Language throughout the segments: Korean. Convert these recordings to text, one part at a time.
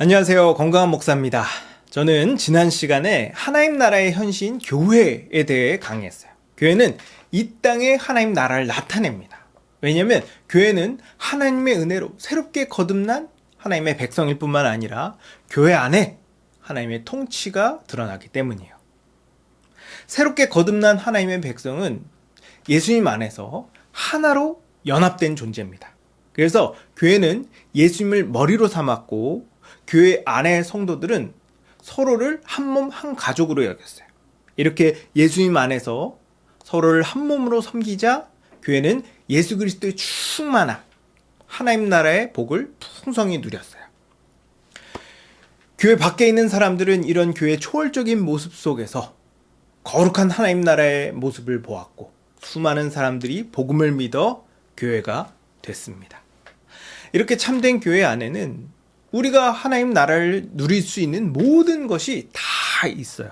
안녕하세요. 건강한 목사입니다. 저는 지난 시간에 하나님 나라의 현시인 교회에 대해 강의했어요. 교회는 이 땅에 하나님 나라를 나타냅니다. 왜냐하면 교회는 하나님의 은혜로 새롭게 거듭난 하나님의 백성일 뿐만 아니라 교회 안에 하나님의 통치가 드러나기 때문이에요. 새롭게 거듭난 하나님의 백성은 예수님 안에서 하나로 연합된 존재입니다. 그래서 교회는 예수님을 머리로 삼았고 교회 안의 성도들은 서로를 한 몸 한 가족으로 여겼어요. 이렇게 예수님 안에서 서로를 한 몸으로 섬기자 교회는 예수 그리스도의 충만한 하나님 나라의 복을 풍성히 누렸어요. 교회 밖에 있는 사람들은 이런 교회의 초월적인 모습 속에서 거룩한 하나님 나라의 모습을 보았고 수많은 사람들이 복음을 믿어 교회가 됐습니다. 이렇게 참된 교회 안에는 우리가 하나님 나라를 누릴 수 있는 모든 것이 다 있어요.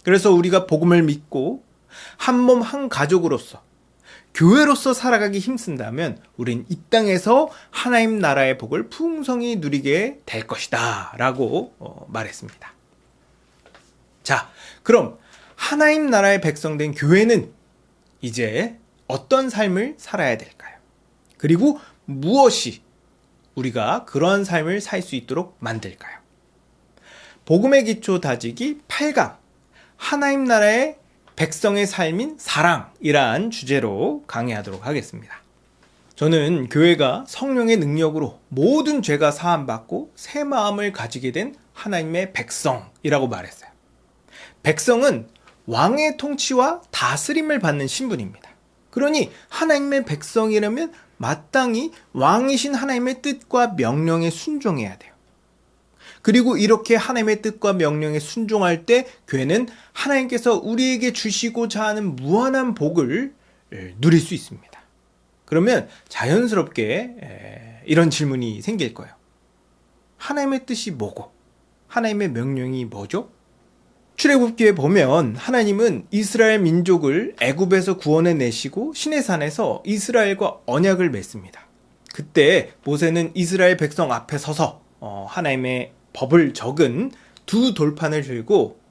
그래서 우리가 복음을 믿고 한 몸 한 가족으로서 교회로서 살아가기 힘쓴다면 우린 이 땅에서 하나님 나라의 복을 풍성히 누리게 될 것이다 라고 말했습니다. 자, 그럼 하나님 나라의 백성된 교회는 이제 어떤 삶을 살아야 될까요? 그리고 무엇이 우리가 그런 삶을 살 수 있도록 만들까요? 복음의 기초 다지기 8강 하나님 나라의 백성의 삶인 사랑이란 주제로 강의하도록 하겠습니다. 저는 교회가 성령의 능력으로 모든 죄가 사함받고 새 마음을 가지게 된 하나님의 백성이라고 말했어요. 백성은 왕의 통치와 다스림을 받는 신분입니다. 그러니 하나님의 백성이라면 마땅히 왕이신 하나님의 뜻과 명령에 순종해야 돼요. 그리고 이렇게 하나님의 뜻과 명령에 순종할 때 교회는 하나님께서 우리에게 주시고자 하는 무한한 복을 누릴 수 있습니다. 그러면 자연스럽게 이런 질문이 생길 거예요. 하나님의 뜻이 뭐고 하나님의 명령이 뭐죠? 출애굽기에 보면 하나님은 이스라엘 민족을 애굽에서 구원해 내시고 시내산에서 이스라엘과 언약을 맺습니다. 그때 모세는 이스라엘 백성 앞에 서서 하나님의 법을 적은 두 돌판을 들고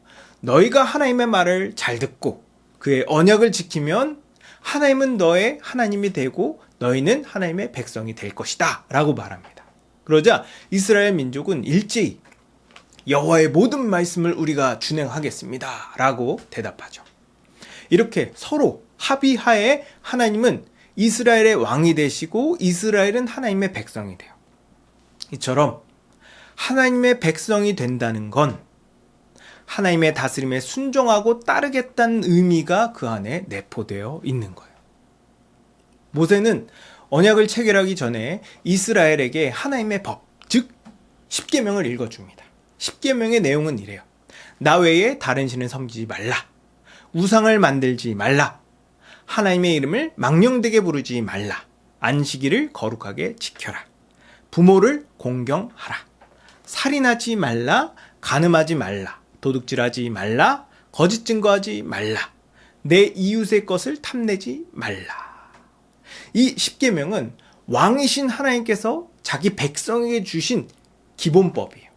너희가 하나님의 말을 잘 듣고 그의 언약을 지키면 하나님은 너의 하나님이 되고 너희는 하나님의 백성이 될 것이다 라고 말합니다. 그러자 이스라엘 민족은 일제히 여호와의 모든 말씀을 우리가 준행하겠습니다 라고 대답하죠. 이렇게 서로 합의하에 하나님은 이스라엘의 왕이 되시고 이스라엘은 하나님의 백성이 돼요. 이처럼 하나님의 백성이 된다는 건 하나님의 다스림에 순종하고 따르겠다는 의미가 그 안에 내포되어 있는 거예요. 모세는 언약을 체결하기 전에 이스라엘에게 하나님의 법, 즉 십계명을 읽어줍니다. 십계명의 내용은 이래요. 나 외에 다른 신을 섬기지 말라. 우상을 만들지 말라. 하나님의 이름을 망령되게 부르지 말라. 안식일을 거룩하게 지켜라. 부모를 공경하라. 살인하지 말라. 간음하지 말라. 도둑질하지 말라. 거짓 증거하지 말라. 내 이웃의 것을 탐내지 말라. 이 십계명은 왕이신 하나님께서 자기 백성에게 주신 기본법이에요.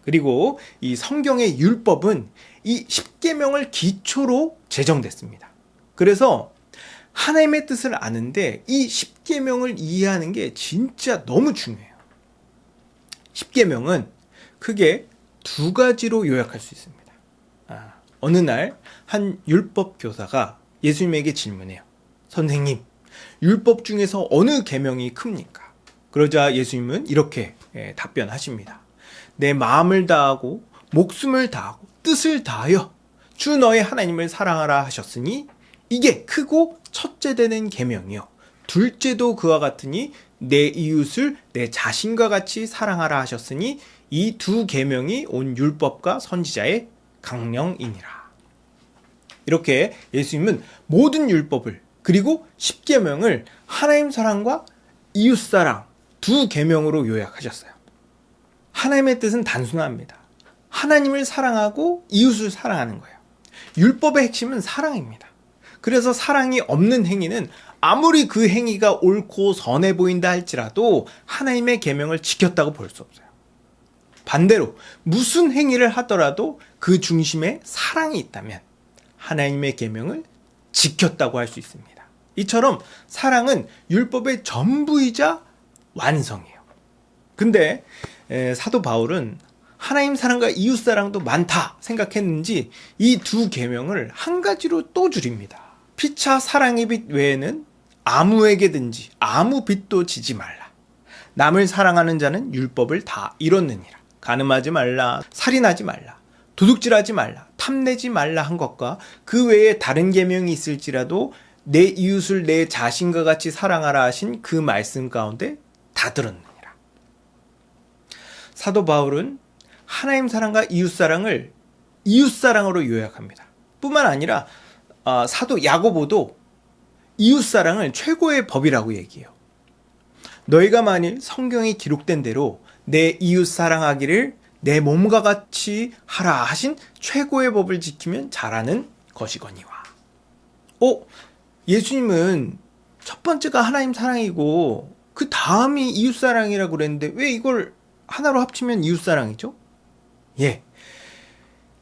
그리고 이 성경의 율법은 이 십계명을 기초로 제정됐습니다. 그래서 하나님의 뜻을 아는데 이 십계명을 이해하는 게 진짜 너무 중요해요. 십계명은 크게 두 가지로 요약할 수 있습니다. 어느 날 한 율법 교사가 예수님에게 질문해요. 선생님, 율법 중에서 어느 계명이 큽니까? 그러자 예수님은 이렇게 답변하십니다. 내 마음을 다하고 목숨을 다하고 뜻을 다하여 주 너의 하나님을 사랑하라 하셨으니 이게 크고 첫째 되는 계명이요. 둘째도 그와 같으니 내 이웃을 내 자신과 같이 사랑하라 하셨으니 이 두 계명이 온 율법과 선지자의 강령이니라. 이렇게 예수님은 모든 율법을 그리고 십계명을 하나님 사랑과 이웃 사랑 두 계명으로 요약하셨어요. 하나님의 뜻은 단순합니다. 하나님을 사랑하고 이웃을 사랑하는 거예요. 율법의 핵심은 사랑입니다. 그래서 사랑이 없는 행위는 아무리 그 행위가 옳고 선해 보인다 할지라도 하나님의 계명을 지켰다고 볼 수 없어요. 반대로 무슨 행위를 하더라도 그 중심에 사랑이 있다면 하나님의 계명을 지켰다고 할 수 있습니다. 이처럼 사랑은 율법의 전부이자 완성이에요. 근데 사도 바울은 하나님 사랑과 이웃 사랑도 많다 생각했는지 이 두 계명을 한 가지로 또 줄입니다. 피차 사랑의 빚 외에는 아무에게든지 아무 빚도 지지 말라. 남을 사랑하는 자는 율법을 다 이뤘느니라. 간음하지 말라, 살인하지 말라, 도둑질하지 말라, 탐내지 말라 한 것과 그 외에 다른 계명이 있을지라도 내 이웃을 내 자신과 같이 사랑하라 하신 그 말씀 가운데 다 들었느니라. 사도 바울은 하나님 사랑과 이웃 사랑을 이웃 사랑으로 요약합니다. 뿐만 아니라 사도 야고보도 이웃 사랑을 최고의 법이라고 얘기해요. 너희가 만일 성경이 기록된 대로 내 이웃 사랑하기를 내 몸과 같이 하라 하신 최고의 법을 지키면 잘하는 것이거니와. 예수님은 첫 번째가 하나님 사랑이고 그 다음이 이웃 사랑이라고 그랬는데 왜 이걸 하나로 합치면 이웃 사랑이죠?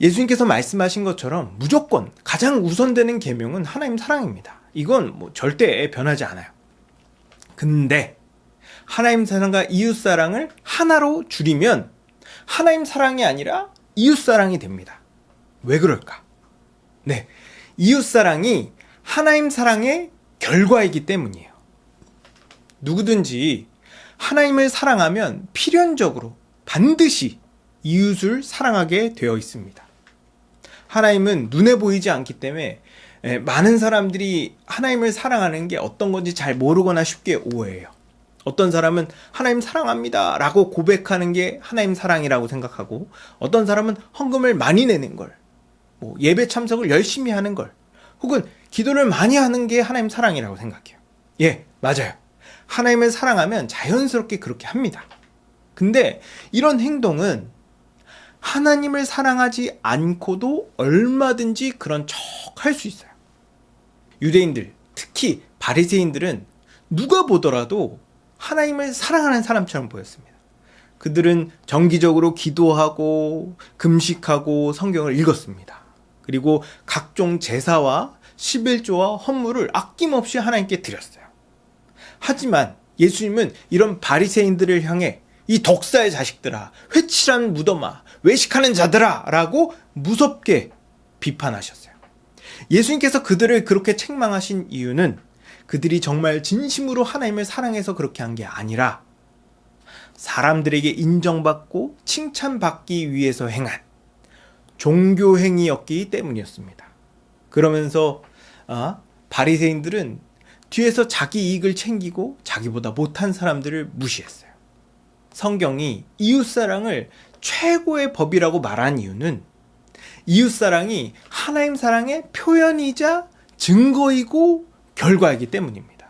예수님께서 말씀하신 것처럼 무조건 가장 우선되는 계명은 하나님 사랑입니다. 이건 절대 변하지 않아요. 근데 하나님 사랑과 이웃 사랑을 하나로 줄이면 하나님 사랑이 아니라 이웃 사랑이 됩니다. 왜 그럴까? 이웃 사랑이 하나님 사랑의 결과이기 때문이에요. 누구든지 하나님을 사랑하면 필연적으로 반드시 이웃을 사랑하게 되어 있습니다. 하나님은 눈에 보이지 않기 때문에 많은 사람들이 하나님을 사랑하는 게 어떤 건지 잘 모르거나 쉽게 오해해요. 어떤 사람은 하나님 사랑합니다 라고 고백하는 게 하나님 사랑이라고 생각하고, 어떤 사람은 헌금을 많이 내는 걸, 예배 참석을 열심히 하는 걸, 혹은 기도를 많이 하는 게 하나님 사랑이라고 생각해요. 맞아요. 하나님을 사랑하면 자연스럽게 그렇게 합니다. 근데 이런 행동은 하나님을 사랑하지 않고도 얼마든지 그런 척 할 수 있어요. 유대인들, 특히 바리새인들은 누가 보더라도 하나님을 사랑하는 사람처럼 보였습니다. 그들은 정기적으로 기도하고 금식하고 성경을 읽었습니다. 그리고 각종 제사와 11조와 헌물을 아낌없이 하나님께 드렸어요. 하지만 예수님은 이런 바리새인들을 향해 이 독사의 자식들아, 회칠한 무덤아, 외식하는 자들아 라고 무섭게 비판하셨어요. 예수님께서 그들을 그렇게 책망하신 이유는 그들이 정말 진심으로 하나님을 사랑해서 그렇게 한 게 아니라 사람들에게 인정받고 칭찬받기 위해서 행한 종교 행위였기 때문이었습니다. 그러면서 바리새인들은 뒤에서 자기 이익을 챙기고 자기보다 못한 사람들을 무시했어요. 성경이 이웃사랑을 최고의 법이라고 말한 이유는 이웃사랑이 하나님 사랑의 표현이자 증거이고 결과이기 때문입니다.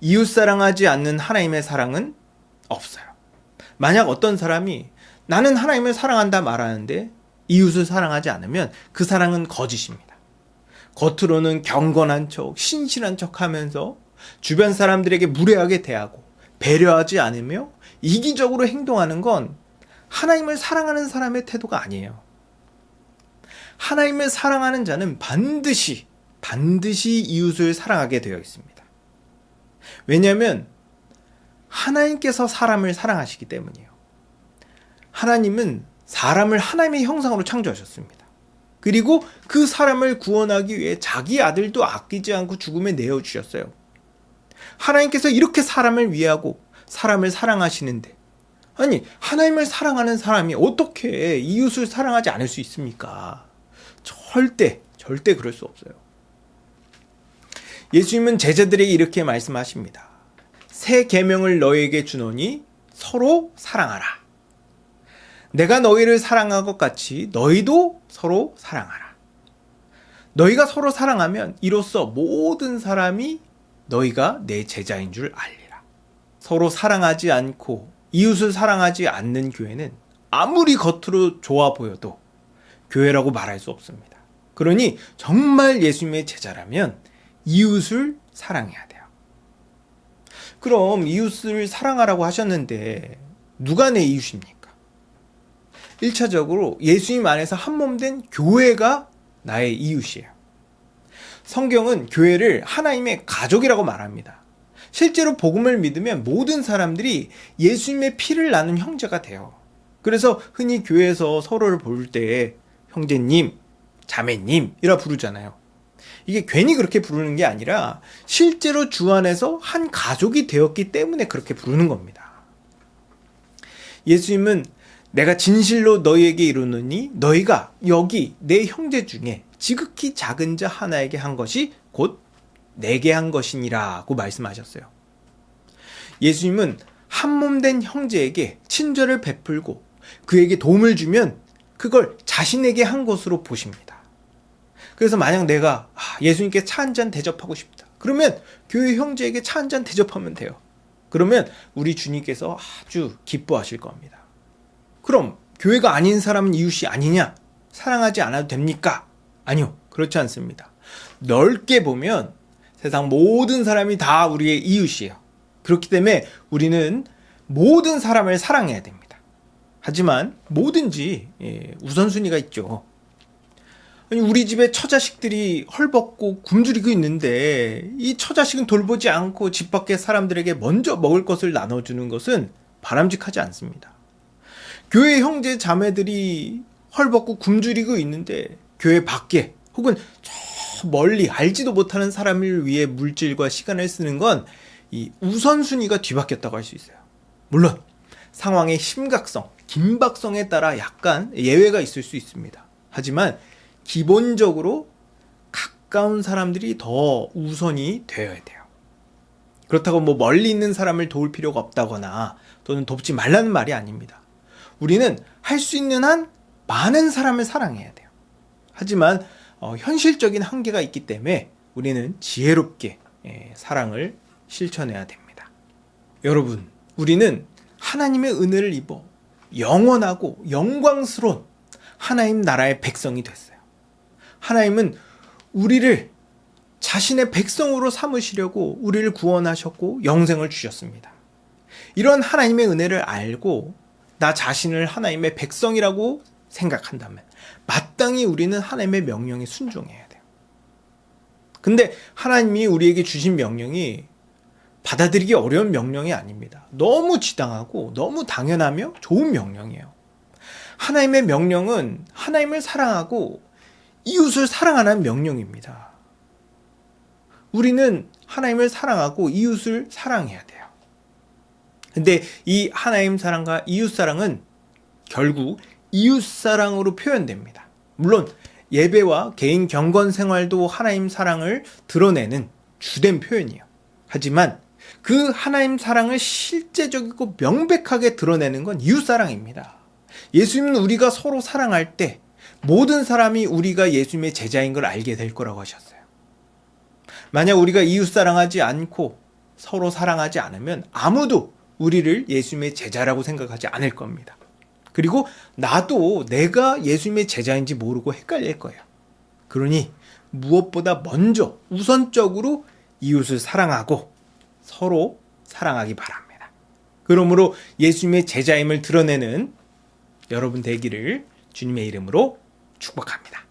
이웃사랑하지 않는 하나님의 사랑은 없어요. 만약 어떤 사람이 나는 하나님을 사랑한다 말하는데 이웃을 사랑하지 않으면 그 사랑은 거짓입니다. 겉으로는 경건한 척, 신실한 척 하면서 주변 사람들에게 무례하게 대하고 배려하지 않으며 이기적으로 행동하는 건 하나님을 사랑하는 사람의 태도가 아니에요. 하나님을 사랑하는 자는 반드시 이웃을 사랑하게 되어 있습니다. 왜냐하면 하나님께서 사람을 사랑하시기 때문이에요. 하나님은 사람을 하나님의 형상으로 창조하셨습니다. 그리고 그 사람을 구원하기 위해 자기 아들도 아끼지 않고 죽음에 내어주셨어요. 하나님께서 이렇게 사람을 위하고 사람을 사랑하시는데, 아니 하나님을 사랑하는 사람이 어떻게 이웃을 사랑하지 않을 수 있습니까? 절대 그럴 수 없어요. 예수님은 제자들에게 이렇게 말씀하십니다. 새 계명을 너희에게 주노니 서로 사랑하라. 내가 너희를 사랑한 것 같이 너희도 서로 사랑하라. 너희가 서로 사랑하면 이로써 모든 사람이 너희가 내 제자인 줄 알리라. 서로 사랑하지 않고 이웃을 사랑하지 않는 교회는 아무리 겉으로 좋아 보여도 교회라고 말할 수 없습니다. 그러니 정말 예수님의 제자라면 이웃을 사랑해야 돼요. 그럼 이웃을 사랑하라고 하셨는데 누가 내 이웃입니까? 1차적으로 예수님 안에서 한몸된 교회가 나의 이웃이에요. 성경은 교회를 하나님의 가족이라고 말합니다. 실제로 복음을 믿으면 모든 사람들이 예수님의 피를 나눈 형제가 돼요. 그래서 흔히 교회에서 서로를 볼 때 형제님, 자매님이라 부르잖아요. 이게 괜히 그렇게 부르는 게 아니라 실제로 주 안에서 한 가족이 되었기 때문에 그렇게 부르는 겁니다. 예수님은 내가 진실로 너희에게 이르노니 너희가 여기 내 형제 중에 지극히 작은 자 하나에게 한 것이 곧 내게 한 것이니라고 말씀하셨어요. 예수님은 한몸된 형제에게 친절을 베풀고 그에게 도움을 주면 그걸 자신에게 한 것으로 보십니다. 그래서 만약 내가 예수님께 차 한 잔 대접하고 싶다. 그러면 교회 형제에게 차 한 잔 대접하면 돼요. 그러면 우리 주님께서 아주 기뻐하실 겁니다. 그럼 교회가 아닌 사람은 이웃이 아니냐? 사랑하지 않아도 됩니까? 아니요, 그렇지 않습니다. 넓게 보면 세상 모든 사람이 다 우리의 이웃이에요. 그렇기 때문에 우리는 모든 사람을 사랑해야 됩니다. 하지만 뭐든지 우선순위가 있죠. 아니, 우리 집에 처자식들이 헐벗고 굶주리고 있는데 이 처자식은 돌보지 않고 집 밖의 사람들에게 먼저 먹을 것을 나눠주는 것은 바람직하지 않습니다. 교회 형제 자매들이 헐벗고 굶주리고 있는데 교회 밖에 혹은 저 멀리 알지도 못하는 사람을 위해 물질과 시간을 쓰는 건 이 우선순위가 뒤바뀌었다고 할 수 있어요. 물론 상황의 심각성, 긴박성에 따라 약간 예외가 있을 수 있습니다. 하지만 기본적으로 가까운 사람들이 더 우선이 되어야 돼요. 그렇다고 뭐 멀리 있는 사람을 도울 필요가 없다거나 또는 돕지 말라는 말이 아닙니다. 우리는 할 수 있는 한 많은 사람을 사랑해야 돼요. 하지만 현실적인 한계가 있기 때문에 우리는 지혜롭게 사랑을 실천해야 됩니다. 여러분, 우리는 하나님의 은혜를 입어 영원하고 영광스러운 하나님 나라의 백성이 됐어요. 하나님은 우리를 자신의 백성으로 삼으시려고 우리를 구원하셨고 영생을 주셨습니다. 이런 하나님의 은혜를 알고 나 자신을 하나님의 백성이라고 생각한다면 마땅히 우리는 하나님의 명령에 순종해야 돼요. 근데 하나님이 우리에게 주신 명령이 받아들이기 어려운 명령이 아닙니다. 너무 지당하고 너무 당연하며 좋은 명령이에요. 하나님의 명령은 하나님을 사랑하고 이웃을 사랑하는 명령입니다. 우리는 하나님을 사랑하고 이웃을 사랑해야 돼요. 근데 이 하나님 사랑과 이웃 사랑은 결국 이웃 사랑으로 표현됩니다. 물론 예배와 개인 경건 생활도 하나님 사랑을 드러내는 주된 표현이에요. 하지만 그 하나님 사랑을 실제적이고 명백하게 드러내는 건 이웃 사랑입니다. 예수님은 우리가 서로 사랑할 때 모든 사람이 우리가 예수님의 제자인 걸 알게 될 거라고 하셨어요. 만약 우리가 이웃 사랑하지 않고 서로 사랑하지 않으면 아무도 우리를 예수님의 제자라고 생각하지 않을 겁니다. 그리고 나도 내가 예수님의 제자인지 모르고 헷갈릴 거예요. 그러니 무엇보다 먼저 우선적으로 이웃을 사랑하고 서로 사랑하기 바랍니다. 그러므로 예수님의 제자임을 드러내는 여러분 되기를 주님의 이름으로 축복합니다.